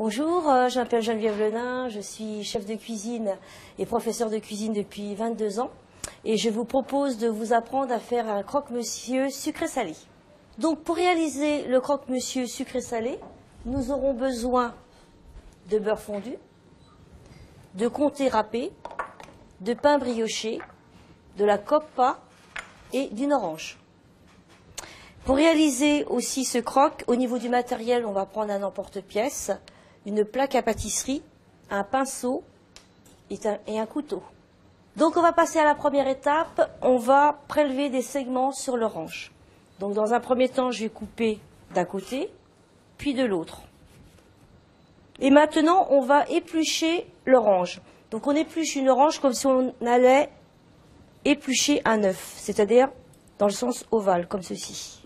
Bonjour, je m'appelle Geneviève Lenain, je suis chef de cuisine et professeur de cuisine depuis 22 ans et je vous propose de vous apprendre à faire un croque-monsieur sucré-salé. Donc pour réaliser le croque-monsieur sucré-salé, nous aurons besoin de beurre fondu, de comté râpé, de pain brioché, de la coppa et d'une orange. Pour réaliser aussi ce croque, au niveau du matériel, on va prendre un emporte-pièce, une plaque à pâtisserie, un pinceau et un couteau. Donc on va passer à la première étape, on va prélever des segments sur l'orange. Donc dans un premier temps, je vais couper d'un côté, puis de l'autre. Et maintenant, on va éplucher l'orange. Donc on épluche une orange comme si on allait éplucher un œuf, c'est-à-dire dans le sens ovale, comme ceci.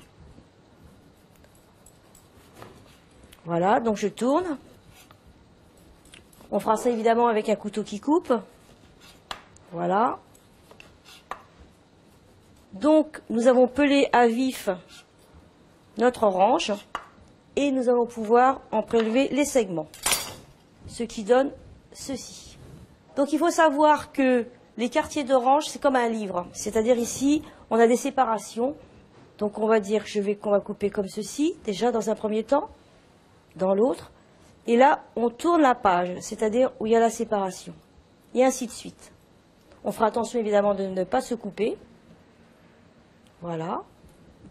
Voilà, donc je tourne. On fera ça évidemment avec un couteau qui coupe. Voilà. Donc nous avons pelé à vif notre orange et nous allons pouvoir en prélever les segments, ce qui donne ceci. Donc il faut savoir que les quartiers d'orange, c'est comme un livre, c'est-à-dire ici on a des séparations. Donc on va dire qu'on va couper comme ceci, déjà dans un premier temps, dans l'autre, et là on tourne la page, c'est-à-dire où il y a la séparation, et ainsi de suite. On fera attention évidemment de ne pas se couper, voilà,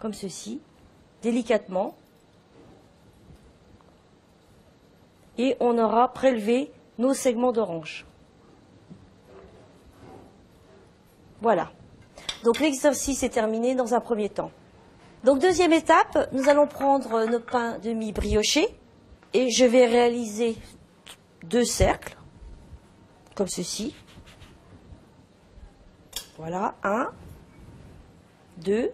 comme ceci, délicatement, et on aura prélevé nos segments d'orange. Voilà, donc l'exercice est terminé dans un premier temps. Donc deuxième étape, nous allons prendre nos pains de mie briochés, et je vais réaliser 2 cercles, comme ceci. Voilà, 1, 2.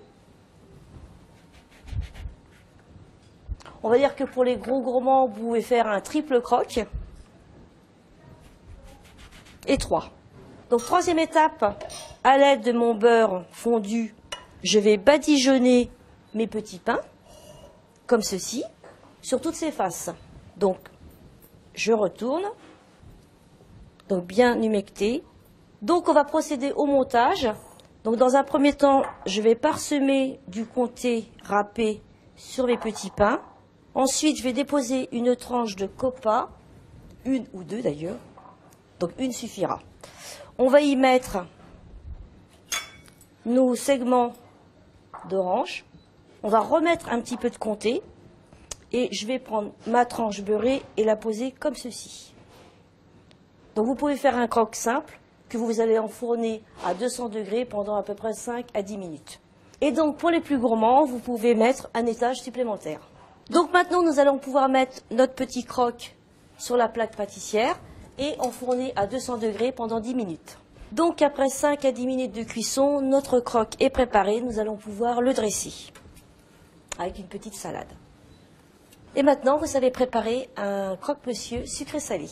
On va dire que pour les gros gourmands, vous pouvez faire un triple croque. Et 3. Donc troisième étape, à l'aide de mon beurre fondu, je vais badigeonner mes petits pains, comme ceci, sur toutes ces faces. Donc, je retourne, donc bien humecté. Donc, on va procéder au montage. Donc, dans un premier temps, je vais parsemer du comté râpé sur mes petits pains. Ensuite, je vais déposer une tranche de coppa, une ou deux d'ailleurs. Donc, une suffira. On va y mettre nos segments d'orange. On va remettre un petit peu de comté. Et je vais prendre ma tranche beurrée et la poser comme ceci. Donc vous pouvez faire un croque simple que vous allez enfourner à 200 degrés pendant à peu près 5 à 10 minutes. Et donc pour les plus gourmands, vous pouvez mettre un étage supplémentaire. Donc maintenant nous allons pouvoir mettre notre petit croque sur la plaque pâtissière et enfourner à 200 degrés pendant 10 minutes. Donc après 5 à 10 minutes de cuisson, notre croque est préparé. Nous allons pouvoir le dresser avec une petite salade. Et maintenant, vous savez préparer un croque-monsieur sucré-salé.